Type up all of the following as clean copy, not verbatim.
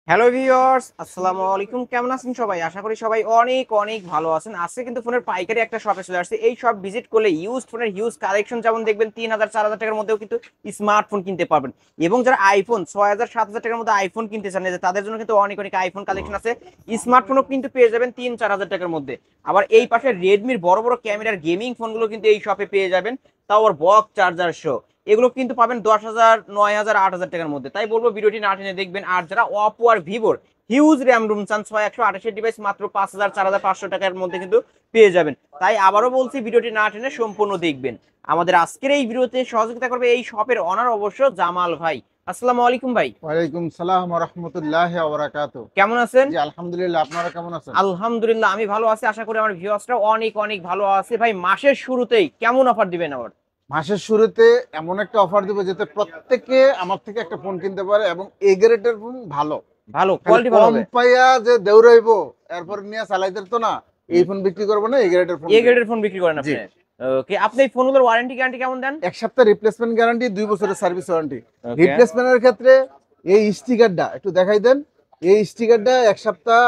Hello viewers, আসসালামু আলাইকুম। কেমন আছেন সবাই? আশা করি সবাই অনেক অনেক ভালো আছেন। আজকে কিন্তু ফোনের পাইকারি একটা শপে চলে আসছে। এই শপ ভিজিট করলে ইউজড ফোনের হিউজ কালেকশন যেমন দেখবেন 3000 4000 টাকার মধ্যেও কিন্তু স্মার্টফোন কিনতে পারবেন। এবং যারা আইফোন 6000 7000 টাকার মধ্যে আইফোন কিনতে চান, যে তাদের জন্য কিন্তু অনেক অনেক আইফোন কালেকশন আছে। স্মার্টফোনও কিন্তু পেয়ে যাবেন 3-4000 টাকার মধ্যে। আবার এই পাশে রেডমির বড় বড় ক্যামেরার গেমিং ফোনগুলো কিন্তু এই শপে পেয়ে যাবেন, তাও আবার বক্স চার্জার সহ। এগুলো কিন্তু পাবেন 10,000 9,000 8,000 টাকার মধ্যে। তাই বলবো ভিডিওটি না টেনে দেখবেন। আর যারা অপো আর ভিভোর হিউজ র্যাম রুম চান 6128 ডিভাইস মাত্র 5,000 4,500 টাকার মধ্যে কিন্তু পেয়ে যাবেন। তাই আবারও বলছি, ভিডিওটি না টেনে সম্পূর্ণ দেখবেন। আমাদের আজকের এই ভিডিওতে সহযোগিতা করবে এই শপের অনার অবশ্য জামাল ভাই। আসসালামু আলাইকুম ভাই। ওয়ালাইকুম সালাম ওয়া রাহমাতুল্লাহি ওয়া বারাকাতুহু। কেমন আছেন? জি আলহামদুলিল্লাহ, আপনারা কেমন আছেন? আলহামদুলিল্লাহ আমি ভালো আছি। আশা করি আমার ভিউয়ার্সরা অনেক অনেক ভালো আছে। ভাই, মাসের শুরুতেই কেমন অফার দিবেন আবার? মাসের শুরুতে এমন একটা অফার দিব যাতে প্রত্যেকে আমার থেকে একটা ফোন কিনতে পারে এবং এ গ্রেডের ফোন ভালো। ভালো খালি কোয়ালিটি ভালো কম হবে। পাইয়া যে দৌড়াইবো এরপর নিয়ে চালাইতে তো না, এই ফোন বিক্রি করবো না, এ গ্রেডের ফোন এ দিব। গ্রেডের ফোন বিক্রি করেন জি। আপনি? ওকে, আপনি এই ফোনগুলোর ওয়ারেন্টি গ্যারান্টি কেমন দেন? এক সপ্তাহ রিপ্লেসমেন্ট গ্যারান্টি, 2 বছরের সার্ভিস ওয়ারেন্টি। ওকে, রিপ্লেসমেন্টের ক্ষেত্রে এই স্টিকারটা একটু দেখাই দেন। এই স্টিকারটা এক সপ্তাহ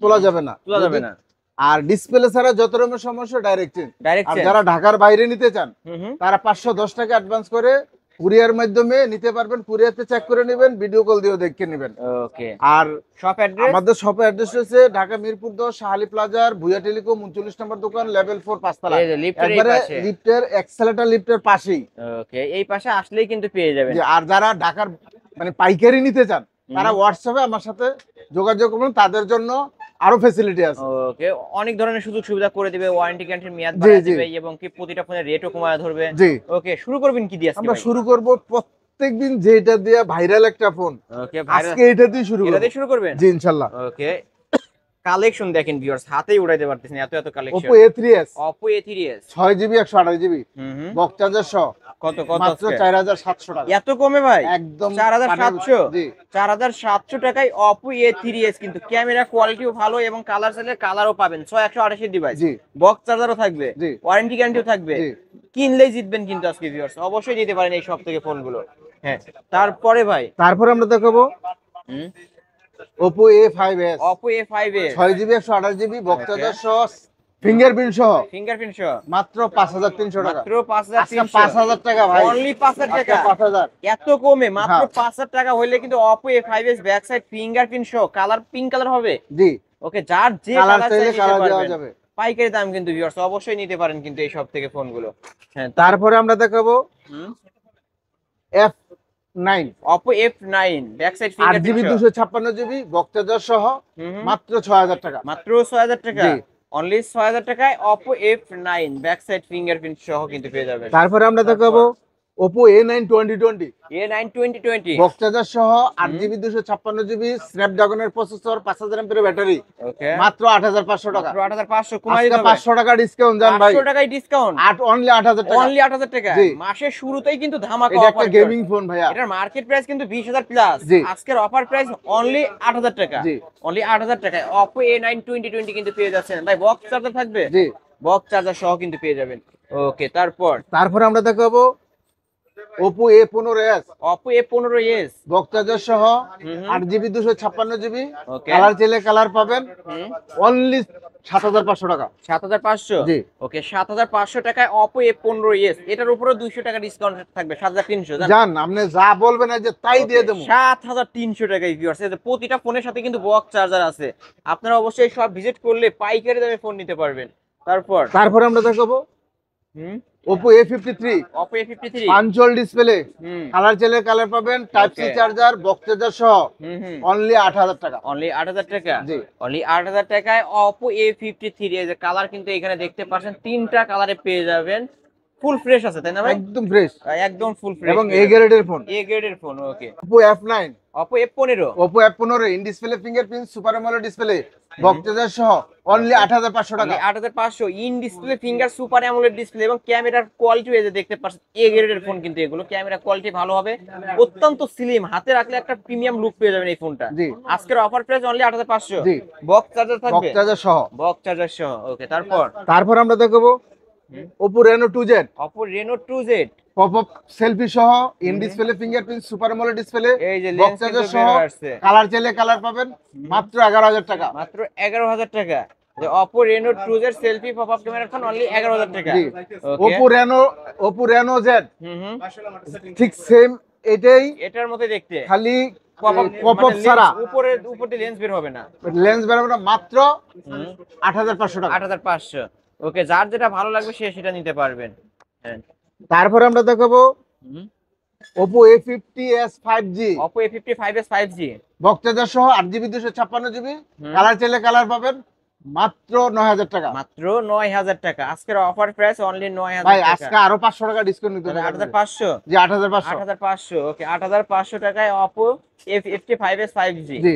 তোলা যাবে না, তোলা যাবে না। আর ডিসপ্লে ছাড়া যত রকমের সমস্যা ডাইরেক্ট চেঞ্জ। ডাইরেক্ট আর চেঞ্জ। যারা ঢাকার বাইরে নিতে চান হুম হুম। তারা 510 টাকা অ্যাডভান্স করে কুরিয়ার মাধ্যমে নিতে পারবেন। কুরিয়ারতে চেক করে নেবেন, ভিডিও কল দিয়েও দেখে নেবেন। ওকে, আর শপ অ্যাড্রেস? আমাদের শপের অ্যাড্রেস হচ্ছে ঢাকা মিরপুর 10 শাহালি প্লাজার ভুয়া টেলিকম 39 নম্বর দোকান, লেভেল 4 পাঁচতলা। এই যে লিফটের এই একবারে পাশে। লিফটের এক্সেলেটর লিফটের পাশেই। ওকে, এই পাশে আসলেই কিন্তু পেয়ে যাবেন। যে আর যারা ঢাকার মানে পাইকারি নিতে চান তারা হুম। হোয়াটসঅ্যাপে আমার সাথে যোগাযোগ করবেন, তাদের জন্য আরো ফ্যাসিলিটি আছে। ওকে, অনেক ধরনের সুযোগ সুবিধা করে দিবে, ওয়ারেন্টি গ্যারান্টির মেয়াদ জি বাড়ায় জি দিবে এবং কি প্রতিটা ফোনের রেটও কমায় ধরবে। জি। ওকে, শুরু করবেন কি দিয়ে আজকে আমরা ভাই? শুরু করব প্রত্যেকদিন যেটা দিয়ে ভাইরাল একটা ফোন, ওকে, ভাইরাল। আজকে এটা দিয়ে শুরু এটা করব। দিয়ে শুরু করবেন? জি ইনশাআল্লাহ। ওকে, কালেকশন দেখেন ভিউয়ার্স, হাতেই উড়াইতে পারতেছেন এত এত collection. Oppo A3s Oppo A3s। 6GB 128GB হুম হুম। বক চার্জার সহ কত কত মাত্র আজকে? 4700 টাকা। এত কমে ভাই? একদম 4700? জি 4700 টাকায় Oppo A3s, কিন্তু ক্যামেরা কোয়ালিটিও ভালো এবং কালার চাইলে কালারও পাবেন। 6128 ডিভাইস, জি বক্স চার্জারও থাকবে, জি ওয়ারেন্টি গ্যারান্টিও থাকবে। জি। কিনলেই জিতবেন কিন্তু আজকে ভিউয়ার্স, অবশ্যই নিতে পারেন এই সব থেকে ফোনগুলো। হ্যাঁ, তারপরে ভাই। তারপর আমরা দেখাবো হুম, Oppo A5s Oppo A5s। 6GB 128GB বক চার্জার সহ ফিঙ্গারপ্রিন্ট সহ ফিঙ্গারপ্রিন্ট সহ মাত্র 5300 টাকা। মাত্র আজকে 5300। 5000 টাকা ভাই, অনলি 5000 টাকা? 5000। এত কমে মাত্র হ্যাঁ 5000 টাকা হইলে কিন্তু Oppo A5s back side fingerprint সহ কালার পিঙ্ক কালার হবে। জি। ওকে, যার যে কালার কালার চাইলে চাই নিতে কালার দেওয়া পারবেন। যাবে। পাইকারি দাম কিন্তু ভিউয়ার্স, অবশ্যই নিতে পারেন কিন্তু এই সব থেকে ফোনগুলো। হ্যাঁ, তারপরে আমরা দেখাবো হুম, F9 Oppo F9 back side 8GB fingerprint সহ। 256GB বক চার্জার সহ হুম হুম। মাত্র 6000 টাকা। মাত্র 6000 টাকা? জি। অনলি 6000 টাকায় Oppo F9 back side fingerprint সহ কিন্তু পেয়ে যাবেন। তারপরে আমরা দেখাবো Oppo A9 2020 A9 2020। Box charger সহ হুম। 8GB 256GB স্ন্যাপড্রাগনের প্রসেসর 5000 এর ব্যাটারি ওকে, মাত্র 8500 টাকা। মাত্র 8500 কমাই আজকে দিতে হবে। 500 টাকা ডিসকাউন্ট জান ভাই। 500 টাকায় ডিসকাউন্ট? অনলি 8000 টাকা। অনলি 8000 টাকা? জি। মাসের শুরুতেই কিন্তু ধামাকা এটা অফার। একটা গেমিং ফোন ভাইয়া। এটার মার্কেট প্রাইস কিন্তু 20000 প্লাস। জি আজকের অফার প্রাইস অনলি 8000 টাকা। জি অনলি 8000 টাকায় Oppo A9 2020 কিন্তু পেয়ে যাচ্ছেন ভাই। বক্স চার্জার থাকবে? জি। বক্স চার্জার সহ কিন্তু পেয়ে যাবেন। ওকে, তারপরে আমরা দেখাবো Oppo A15s Oppo A15s। Box charger সহ হুম হুম। 8GB 256GB ওকে। কালার চাইলে কালার পাবেন হুম, অনলি 7500 টাকা। 7500? জি। ওকে, 7500 টাকায় Oppo A15s। এটার উপরে 200 টাকা ডিসকাউন্ট থাকবে, 7300। জান আপনি যা বলবেন এই যে তাই দিয়ে দেবো। 7300 টাকায় ভিউয়ার্স, প্রতিটা ফোনের সাথে কিন্তু বক্স চার্জার আছে। আপনারা অবশ্যই সব ভিজিট করলে পাইকারি দামে ফোন নিতে পারবেন। তারপরে আমরা দেখাবো হুম, Oppo A53 Oppo A53। Punch hole display হুম। কালার চাইলে কালার পাবেন, type C Okay. Charger box charger সহ হুম হুম। অনলি 8000 টাকা। অনলি 8000 টাকা? জি অনলি 8000 টাকায় Oppo A53। এই যে কালার কিন্তু এখানে দেখতে পাচ্ছেন, তিনটা কালারে পেয়ে যাবেন। ফুল ফ্রেশ আছে তাই না ভাই? একদম ফ্রেশ একদম ফুল ফ্রেশ এবং এ গ্রেডের ফোন। এ গ্রেডের phone. Okay, Oppo F9 Oppo F15। Oppo F15 in display fingerprint super AMOLED display box charger সহ অনলি 8500 টাকা। 8500 in display finger super AMOLED display এবং ক্যামেরার কোয়ালিটি এই যে দেখতে পাচ্ছেন, এ গ্রেডের ফোন কিন্তু এগুলো। ক্যামেরা কোয়ালিটি ভালো হবে, অত্যন্ত স্লিম, হাতে রাখলে একটা প্রিমিয়াম লুক পেয়ে যাবেন এই ফোনটা। জি আজকের অফার প্রাইস অনলি 8500। জি বক্স চার্জার বক্স থাকবে? চার্জার সহ। বক্স চার্জার সহ। ওকে, তারপর আমরা দেখাবো Oppo Reno 2Z Oppo Reno 2Z। Pop up selfie সহ ইন হুম। Display fingerprint super AMOLED display এই যে বক্স লেন্স চার্জার কিন্তু সহ বের আসছে কালার চাইলে কালার পাবেন মাত্র 11,000 টাকা। মাত্র 11,000 টাকা। যে Oppo Reno 2 এর selfie popup camera phone only 11,000 টাকা। জি ওকে। ওপো রেনো জেড হুম হুম। ঠিক সেম এটাই, এটার মধ্যে দেখতে খালি পপআপ পপআপ ছাড়া উপরে দিয়ে লেন্স বের হবে না। লেন্স বেরোবে না, মাত্র হুম। 8,500 টাকা। 8,500। ওকে, যার যেটা ভালো লাগবে সে সেটা নিতে পারবেন। হ্যাঁ। তারপরে আমরা দেখাবো হুম। Oppo A50s 5G Oppo A55s 5G। Box charger সহ 8GB 256GB হুম। কালার চাইলে কালার পাবেন মাত্র 9,000 টাকা। মাত্র 9,000 টাকা। আজকের অফার প্রাইস অনলি 9,000 ভাই টাকা। আজকে আরো 500 টাকা ডিসকাউন্ট নিতে হবে। 8,500। জি 8,500। 8,500। ওকে, 8,500 টাকায় Oppo A55s 5G। জি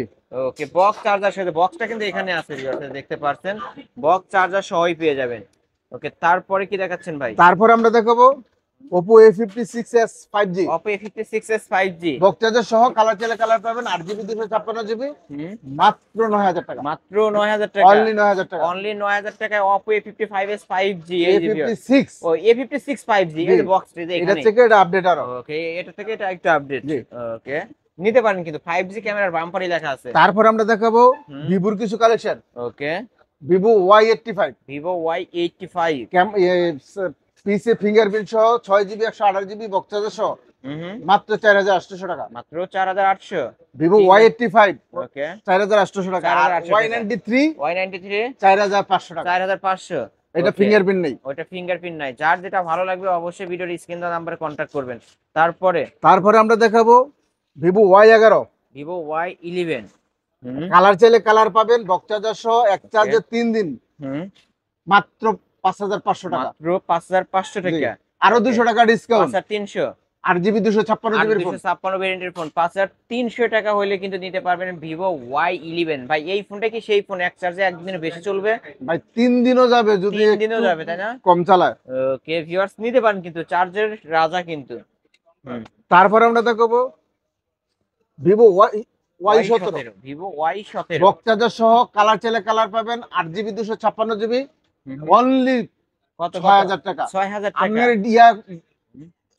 ওকে, বক্স চার্জার সাথে বক্সটা কিন্তু এখানে আছে, দেখতে পাচ্ছেন বক্স চার্জার সহই পেয়ে যাবেন। ওকে, তারপরে কি দেখাচ্ছেন ভাই? তারপর আমরা দেখাবো Oppo A56s 5G Oppo A56s 5G। Box charger সহ কালার চাইলে কালার পাবেন 8GB 256GB হুম। মাত্র 9,000 টাকা। মাত্র 9,000 টাকা। অনলি 9,000 টাকা। অনলি 9,000 টাকায় Oppo A55s 5G। এই যে ভিউয়ার, A56 ও A56 5G এই যে বক্সটা এটা এখানে। থেকে এটা আপডেট আরো। ওকে, এটা থেকে এটা একটু আপডেট। জি ওকে, নিতে পারেন কিন্তু 5G ক্যামেরার বাম্পারই লেখা আছে। তারপর আমরা দেখাবো হুম। ভিভোর কিছু কালেকশন। ওকে, Vivo Y85 Vivo Y85। পিসে ফিঙ্গারপ্রিন্ট সহ 6GB 128GB বক্স চার্জার সহ হুম। মাত্র 4,800 টাকা। মাত্র 4,800। Vivo Y85 ওকে, 4,800 টাকা। আর 4,800 টাকা। Y93 Y93 4,500 টাকা। 4,500। এটা ওকে, ফিঙ্গারপ্রিন্ট নেই। ওটা ফিঙ্গারপ্রিন্ট নাই। যার যেটা ভালো লাগবে অবশ্যই ভিডিওর স্ক্রিন দেওয়া নাম্বারে কন্ট্যাক্ট করবেন। তারপরে তারপরে আমরা দেখাবো Vivo Y11 Vivo Y11। হুম কালার চাইলে কালার পাবেন বক্স চার্জার সহ এক চার্জে 3 দিন হুম। মাত্র 5,500 টাকা। মাত্র 5,500 জি। টাকা। আরো 200 টাকা ডিসকাউন্ট। 5,300। 8GB 256GB ফোন 256 ভেরিয়েন্টের ফোন 5,300 টাকা হলে কিন্তু নিতে পারবেন Vivo Y11। ভাই এই ফোনটা কি সেই ফোন এক চার্জে একদিনে বেশি চলবে? ভাই 3 দিনও যাবে যদি 3 দিনও একটু যাবে, তাই না? কম চালায়। ওকে ভিউয়ার্স, নিতে পারেন কিন্তু চার্জের রাজা কিন্তু। হুম। তারপরে আমরা দেখাবো Vivo Y17 Vivo Y17। Box charger সহ কালার চাইলে কালার পাবেন 8GB 256GB অনলি কত? 6,000 টাকা। 6,000 টাকা। আপনার ইয়া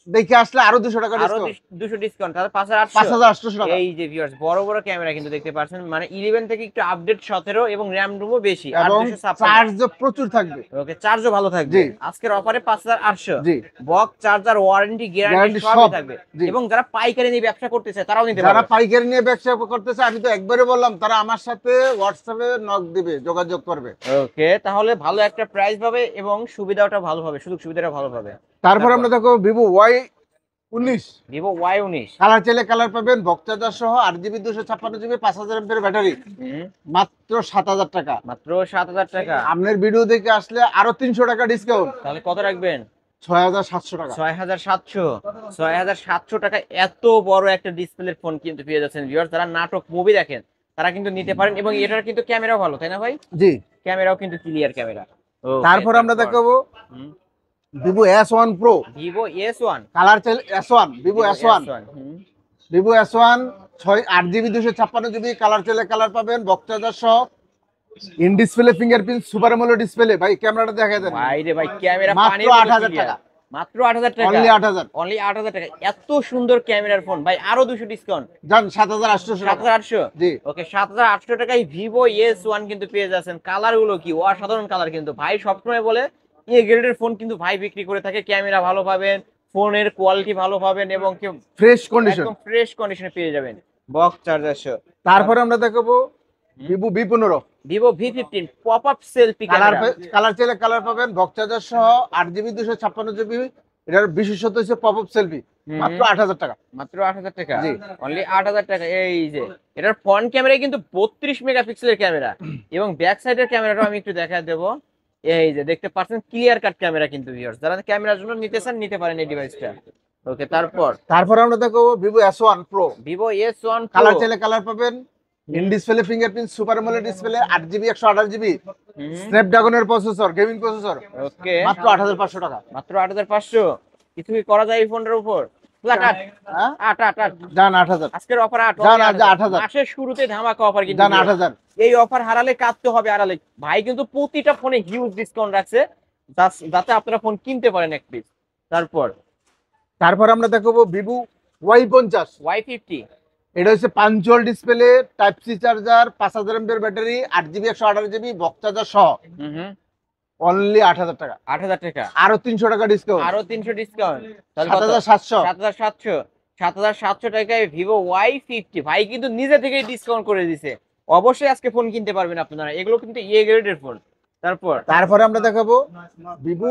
দেখে আসলে আরো 200 টাকা আরো ডিসকাউন্ট 200 ডিসকাউন্ট, তাহলে 5,800। 5,800 টাকা। এই যে ভিউয়ার্স, বড় বড় ক্যামেরা কিন্তু দেখতে পাচ্ছেন, মানে 11 থেকে একটু আপডেট 17 এবং র‍্যাম রুমও বেশি আর এবং 256। চার্জ প্রচুর থাকবে। ওকে, চার্জও ভালো থাকবে। জি। আজকের অফারে 5,800। জি box charger warranty guarantee guarantee সবই সব থাকবে। জি। এবং যারা পাইকারি নিয়ে ব্যবসা করতে চায় তারাও নিতে যারা পারবে। পাইকারি নিয়ে ব্যবসা করতেছে আমি তো একবারে বললাম তারা আমার সাথে হোয়াটসঅ্যাপে নক দিবে, যোগাযোগ করবে। ওকে, তাহলে ভালো একটা প্রাইস পাবে এবং সুবিধাটা ভালো হবে, সুযোগ সুবিধাটা ভালো পাবে। তারপর আমরা দেখো Vivo Y19 Vivo Y19। Colour চাইলে কালার পাবেন বক্স চার্জার সহ 8GB 256GB 5,000 mAh ব্যাটারি মাত্র 7,000 টাকা। মাত্র 7,000 টাকা। আপনার ভিডিও দেখে আসলে আরো 300 টাকা ডিসকাউন্ট, তাহলে কত রাখবেন? 6,700 টাকা। 6,700। 6,700 টাকা এত বড় একটা ডিসপ্লের ফোন কিন্তু পেয়ে যাচ্ছেন ভিউয়ার্স। যারা নাটক মুভি দেখেন তারা কিন্তু নিতে পারেন এবং এটার কিন্তু ক্যামেরাও ভালো, তাই না ভাই? জি ক্যামেরাও কিন্তু ক্লিয়ার ক্যামেরা। তারপর আমরা দেখাবো Vivo S1 Pro Vivo S1। Colour চাইলে S1 Vivo S1 হুম। Vivo S1 8GB 256GB colour চাইলে কালার পাবেন বক্স চার্জার সহ in display fingerprint super AMOLED display. ভাই ক্যামেরাটা দেখা দেন। ভাই রে ভাই, ক্যামেরা মাত্র পানির মতো 8,000 clear। টাকা। মাত্র 8,000 টাকা। অনলি 8,000। অনলি 8,000 টাকা। এত সুন্দর ক্যামেরার ফোন ভাই, আরো 200 ডিসকাউন্ট। জান 7,800 টাকা। 7,800। জি ওকে, 7,800 টাকায় Vivo S1 কিন্তু পেয়ে যাচ্ছেন। কালার গুলো কি অসাধারণ কালার কিন্তু। ভাই সবসময় বলে এ গ্রেডের ফোন কিন্তু ভাই বিক্রি করে থাকে। ক্যামেরা ভালো পাবেন, ফোনের কোয়ালিটি ভালো পাবেন এবং ফ্রেশ কন্ডিশন একদম ফ্রেশ কন্ডিশনে পেয়ে যাবেন বক্স চার্জার সহ। তারপর আমরা দেখাবো Vivo V15 Vivo V15 popup selfie colour camera. Colour চাইলে কালার পাবেন বক্স চার্জার সহ 8GB 256GB এটার বিশেষত্ব হচ্ছে পপআপ সেলফি মাত্র 8,000 টাকা। মাত্র 8,000 টাকা। জি অনলি 8,000 টাকা। এই যে এটার ফ্রন্ট ক্যামেরায় কিন্তু 32 মেগাপিক্সেলের ক্যামেরা এবং ব্যাক সাইডের ক্যামেরাটাও আমি একটু দেখায় দেবো। এই যে দেখতে পাচ্ছেন ক্লিয়ার কাট ক্যামেরা কিন্তু ভিউয়ার্স। যারা ক্যামেরার জন্য নিতে চান নিতে পারেন এই ডিভাইসটা। ওকে, তারপর আমরা দেখাবো Vivo S1 Pro Vivo S1 colour চাইলে কালার পাবেন in display fingerprint super AMOLED display 8GB 128GB স্ন্যাপড্রাগনের প্রসেসর গেমিং প্রসেসর ওকে, মাত্র 8,500 টাকা। মাত্র 8,500। কিছু কি করা যায় এই ফোনটার উপর? হ্যাঁ 8 জান 8,000 আজকের অফার 8। জান 8,000 মাসের শুরুতে ধামাকা অফার কিন্তু জান viewers। 8,000 এই অফার হারালে কাঁদতে হবে আড়ালে। ভাই কিন্তু প্রতিটা ফোনে হিউজ ডিসকাউন্ট রাখছে যাতে আপনারা ফোন কিনতে পারেন এক পিস। তারপর তারপর আমরা দেখাবো ভিভো Y50। Y50 এটা হচ্ছে punch hole display, type C charger, 5000 এমএর battery, 8 GB 128 GB box charger সহ হুম অনলি 8000 টাকা। 8000 টাকা, আরো 300 টাকা ডিসকাউন্ট, আরো 300 ডিসকাউন্ট, তাহলে 7700। 7700 টাকায় ভিভো Y50 ভাই কিন্তু নিজে থেকেই ডিসকাউন্ট করে দিছে। অবশ্যই আজকে ফোন কিনতে পারবেন আপনারা, এগুলো কিন্তু এ গ্রেডের ফোন। তারপরে আমরা দেখাবো ভিভো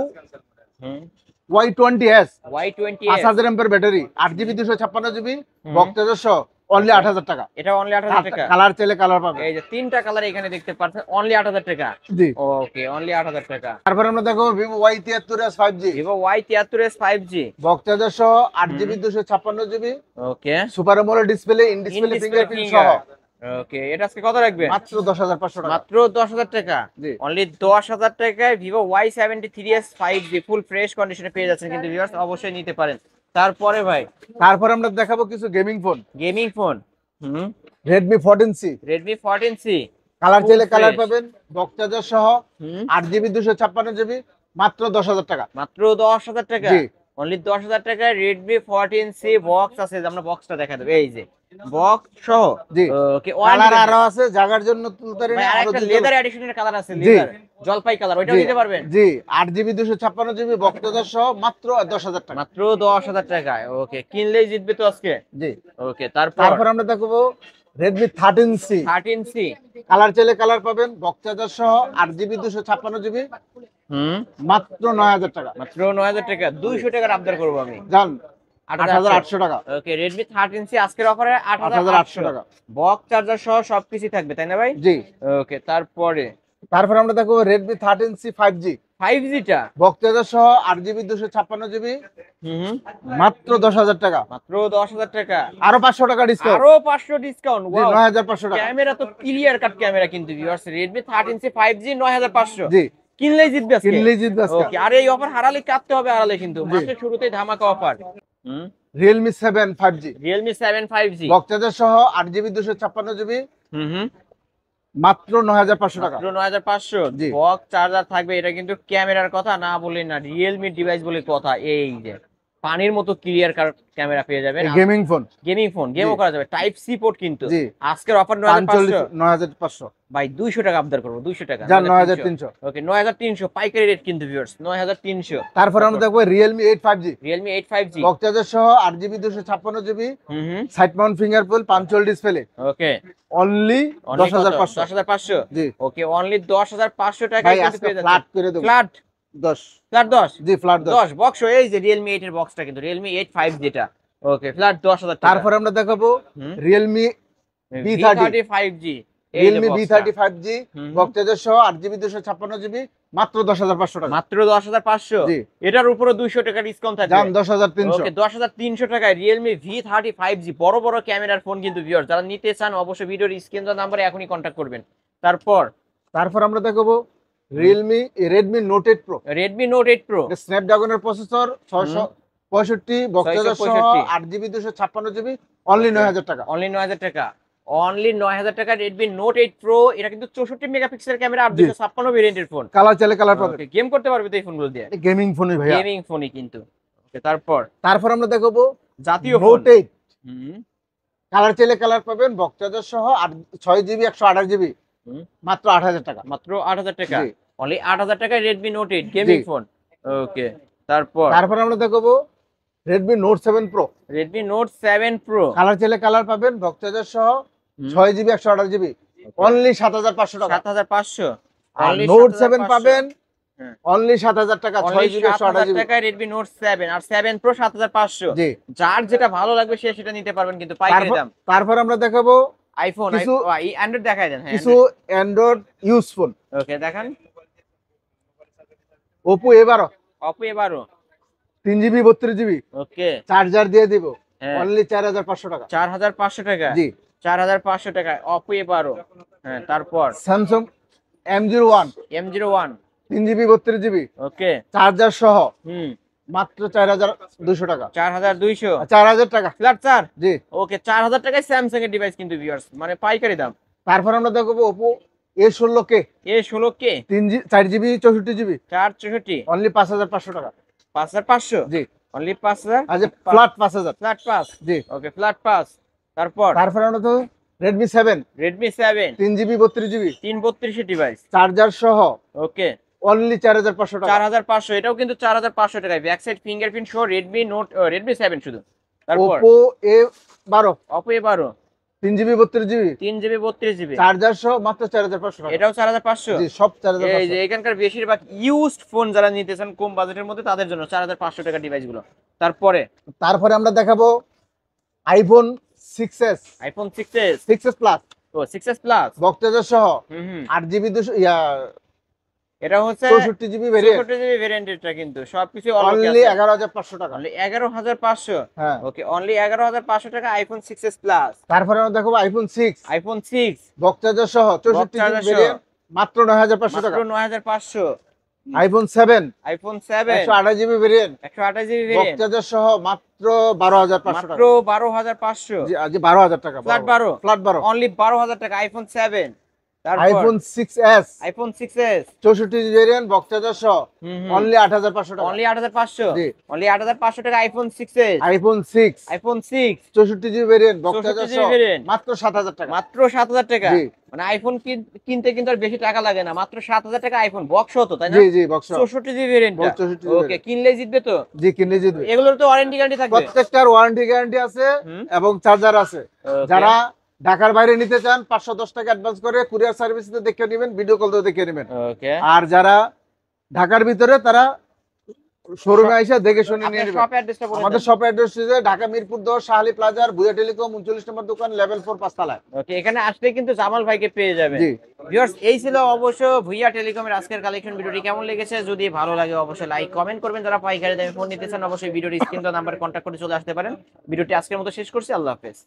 Y20s, Y20 5000 এমএর battery, 8 GB 256 GB box charger সহ অনলি 8000 টাকা। এটা অনলি 8000 টাকা। কালার চাইলে কালার পাবে, এই যে তিনটা কালার এখানে দেখতে পাচ্ছেন, অনলি 8000 টাকা। জি। ওকে, অনলি 8000 টাকা। তারপরে আমরা দেখো Vivo Y73s 5G, Vivo Y73s 5G box charger সহ 8 GB 256 GB, okay, super AMOLED display, in display fingerprint সহ ওকে। এটা আজকে কত রাখবেন? মাত্র 10500 টাকা। মাত্র 10000 টাকা। জি। অনলি 10000 টাকায় Vivo Y73s 5G full fresh কন্ডিশনে পেয়ে যাচ্ছেন, কিন্তু ভিউয়ার্স অবশ্যই নিতে পারেন। তারপরে ভাই তারপরে আমরা দেখাবো কিছু gaming phone, gaming phone, Redmi 14C, Redmi 14C, colour চাইলে Full কালার fresh। পাবেন, বক্স চার্জার সহ 8 জিবি 256 জিবি মাত্র 10000 টাকা। মাত্র 10000 টাকা। জি। অনলি 10000 টাকায় Redmi 14C বক্স আছে, আমরা বক্সটা দেখা দেব, এই যে বক্স সহ। জি। ওকে, কালার আরো আছে, জায়গার জন্য তুলতে পারি না, আর আরো একটা দিতে লেদার পারি। এডিশনের কালার আছে, জি। লেদার জলপাই কালার, ওইটাও জি, নিতে পারবেন। জি, 8 জিবি 256 জিবি বক্স চার্জার সহ মাত্র 10000 টাকা। মাত্র 10000 টাকায়। ওকে, কিনলেই জিতবে তো আজকে। জি। ওকে, তারপর আমরা দেখবো Redmi 13C, 13C, কালার চাইলে কালার পাবেন, বক্স চার্জার সহ 8 জিবি 256 জিবি মাত্র 9000 টাকা। মাত্র 9000 টাকা। 200 টাকার আবদার করবো আমি, জান 8800 টাকা। ওকে, Redmi 13C আজকের অফারে 8800 8800 টাকা। বক্স চার্জার সহ সবকিছু থাকবে, তাই না ভাই? জি। ওকে, তারপরে তারপর আমরা দেখবো Redmi 13C 5G, 5G টা বক্স চার্জার সহ 8 জিবি 256 জিবি মাত্র 10000 টাকা। মাত্র 10000 টাকা। আরো 500 টাকা ডিসকাউন্ট, আরো 500 ডিসকাউন্ট। 9500 টাকা। ক্যামেরা তো ক্লিয়ার কাট ক্যামেরা কিন্তু ভিউয়ার্স, Redmi 13C 5G 9500। জি। কিনলেই জিতবে আজকে। কিনলেই জিতবে আজকে। ওকে, আর এই অফার হারালে কাটতে হবে, হারালে কিন্তু মাসের শুরুতেই ধামাকা offer. Realme 7 5G, Realme 7 5G, box charger সহ 8 জিবি 256 জিবি হুম মাত্র 9500 টাকা। মাত্র 9500। জি। বক্স চার্জার থাকবে। এটা কিন্তু ক্যামেরার কথা না বলেই না, রিয়েলমি ডিভাইস বলে কথা। এই যে পানির মতো ক্লিয়ার ক্যামেরা পেয়ে যাবেন। গেমিং ফোন, গেমিং ফোন, গেমও জি। করা যাবে, টাইপ সি পোর্ট কিন্তু। জি। আজকের অফার 9500। 9500 ভাই 200 টাকা আবদার করবো, 200 টাকা। যান 9300। ওকে, 9300 পাইকারি রেট কিন্তু ভিউয়ার্স, 9300। তারপর আমরা দেখবো Realme 8 5G, Realme 8 5G, box charger সহ 8 জিবি 256 জিবি হুম side mount fingerprint punch hole display okay, only 10500। 10500। জি। ওকে, অনলি 10500 টাকা ভাই কিন্তু আজকে পেয়ে যাচ্ছেন। ফ্ল্যাট করে দেব ফ্ল্যাট 10। ফ্ল্যাট 10। জি, ফ্ল্যাট 10। 10 বক্স, এই যে Realme 8 এর বক্সটা কিন্তু Realme 8 5G যেটা। ওকে, ফ্ল্যাট 10000 টাকা। তারপর আমরা দেখাবো হুম। Realme B30, V30 5G, এই যে Realme বক্সটা। B30 5G, হুম। বক্স চার্জার সহ 8 জিবি 256 জিবি মাত্র 10500 টাকা। মাত্র 10500। জি। এটার উপরে 200 টাকা ডিসকাউন্ট থাকবে। দাম 10300। ওকে, 10300 টাকায় Realme V30 5G বড় বড় ক্যামেরার ফোন কিন্তু ভিউয়ার, যারা নিতে চান অবশ্যই ভিডিওর স্ক্রিন দেওয়া নম্বরে এখনই কন্টাক্ট করবেন। তারপর আমরা দেখাবো Redmi Note 8 Pro, Redmi Note 8 Pro, এটা স্ন্যাপড্রাগনের প্রসেসর 665, বক্স চার্জার সহ 665, 8 জিবি 256 জিবি অনলি 9000 টাকা। অনলি 9000 টাকা। অনলি 9000 টাকা Redmi Note 8 Pro। এটা কিন্তু 64 মেগাপিক্সেলের ক্যামেরা আর জি। 256 ভেরিয়েন্টের ফোন। কালার চাইলে কালার পাবেন, গেম করতে পারবে তো এই ফোনগুলো দিয়ে, গেমিং ফোনই ভাইয়া। গেমিং ফোনই কিন্তু। ওকে, তারপর আমরা দেখাবো জাতীয় ফোন, Note 8, কালার চাইলে কালার পাবেন, বক্স চার্জার সহ 6 জিবি 128 জিবি হুম। মাত্র 8000 টাকা। মাত্র 8000 টাকা। জি। অনলি 8000 টাকায় Redmi Note 8 গেমিং জি। ফোন। ওকে, তারপর আমরা দেখাবো Redmi Note 7 Pro, Redmi Note 7 Pro, colour চাইলে কালার পাবেন, বক্স চার্জার সহ হুম। 6 জিবি 128 জিবি অনলি 7500 টাকা। 7500। আর Only Note 7 7500 পাবেন হ্যাঁ। অনলি 7000 টাকা, 6 Only জিবি 128 7000 জিবি। টাকায় Redmi Note 7 আর 7 Pro 7500। জি। যার যেটা ভালো লাগবে সে সেটা নিতে পারবেন কিন্তু পাইকারি দাম। তারপর আমরা দেখাবো আইফোন, কিছু- অ্যান্ড্রয়েড দেখাই দেন। হ্যাঁ, কিছু অ্যান্ড্রয়েড ইউজফুল, ওকে দেখান। Oppo A12 Oppo A12, 3 GB 32 GB ওকে, চার্জার দিয়ে দিব হ্যাঁ। অনলি 4500 টাকা। 4500 টাকা। জি। 4500 টাকায় Oppo A12। হ্যাঁ, তারপর Samsung M01 M01, 3 GB 32 GB ওকে, চার্জার সহ হুম, মাত্র 4200 টাকা। 4200। 4000 টাকা। ফ্ল্যাট 4। জি। ওকে, 4000 টাকায় স্যামসাং এর ডিভাইস কিন্তু ভিউয়ার্স, মানে পাইকারি দাম। তারপর আমরা দেখাবো Oppo A16K, A16K, 4 GB 64 GB 464, only 5500 টাকা। 5500। জি। অনলি 5000 আচ্ছা ফ্ল্যাট 5000। Flat pass. জি। Okay flat pass. তারপর তারপরে আমরা তো Redmi 7 Redmi 7 3GB 32GB 332 device. Charger সহ ওকে অনলি 4500 টাকা। 4500, এটাও কিন্তু 4500 টাকায় ব্যাক সাইড ফিঙ্গারপ্রিন্ট সহ রেডমি নোট রেডমি 7 শুধু। তারপর Oppo A12 Oppo A12 3GB 32GB 3GB 32GB, charger সহ মাত্র 4500 টাকা। এটাও 4500। জি সব এই যে 4500। এখানকার বেশিরভাগ ইউজড ফোন যারা নিতেছেন কম বাজেটের মধ্যে তাদের জন্য 4500 টাকা ডিভাইসগুলো। তারপরে তারপরে আমরা দেখাবো iPhone 6s iPhone 6s 6s plus ও 6s প্লাস। বক্স চার্জার সহ হুম 8GB এটা হচ্ছে 64GB ভেরিয়েন্ট 64GB ভেরিয়েন্টটা, কিন্তু সবকিছু অনলি অনলি 11500 টাকা। অনলি 11500। হ্যাঁ। ওকে অনলি 11500 টাকা আইফোন 6s প্লাস। তারপরে আমরা দেখাবো আইফোন 6 আইফোন 6 বক্স চার্জার সহ 64GB চার্জার সহ। ভেরিয়েন্ট মাত্র 9500 টাকা। মাত্র 9500। IPhone 7 iPhone 7 128GB variant 128GB box variant charger সহ মাত্র 12500 মাত্র টাকা। 12500। জি জি 12000 টাকা। ফ্ল্যাট 12 ফ্ল্যাট 12 অনলি 12000 টাকা আইফোন 7। তারপর iPhone 6s iPhone 6s 64GB variant box charger সহ অনলি 8500 টাকা। অনলি 8500। জি। অনলি 8500 টাকা iPhone 6s। IPhone 6 iPhone 6 64GB variant box charger 64GB সহ variant। মাত্র 7000 টাকা। মাত্র 7000 টাকা। জি। মানে আইফোন কিনতে কিন্তু আর বেশি টাকা লাগে না, মাত্র 7000 টাকা আইফোন বক্স হতো, তাই না? জি জি box 64GB variant. Box 64GB okay কিনলে জিতবে তো। জি কিনলে জিতবে। এগুলোর তো ওয়ারেন্টি গ্যারান্টি থাকবে। প্রত্যেকটার ওয়ারেন্টি গ্যারান্টি আছে হুম। এবং চার্জার আছে। Okay। যারা ঢাকার বাইরে নিতে চান 510 টাকা অ্যাডভান্স করে কুরিয়ার সার্ভিসে দেখে নেবেন, ভিডিও কল দিয়ে দেখে নেবেন। ওকে আর যারা ঢাকার ভিতরে তারা শোরুমে এসে দেখে শুনে নিয়ে আপনার নেবেন। শপ অ্যাড্রেসটা বলে আমাদের দেন। শপ অ্যাড্রেস হচ্ছে ঢাকা মিরপুর 10 শাহালি প্লাজার ভুয়া টেলিকম 39 নম্বর দোকান লেভেল 4 পাঁচতলায়। ওকে এখানে আসলে কিন্তু জামাল ভাইকে পেয়ে যাবেন। জি। ভিউয়ার্স এই ছিল অবশ্য ভুইয়া টেলিকমের আজকের কালেকশন। ভিডিওটি কেমন লেগেছে যদি ভালো লাগে অবশ্যই লাইক কমেন্ট করবেন। যারা পাইকারি দামে ফোন নিতে চান অবশ্যই ভিডিওর স্ক্রিন তো নাম্বার কন্ট্যাক্ট করে চলে আসতে পারেন। ভিডিওটি আজকের মতো শেষ করছি, আল্লাহ হাফেজ।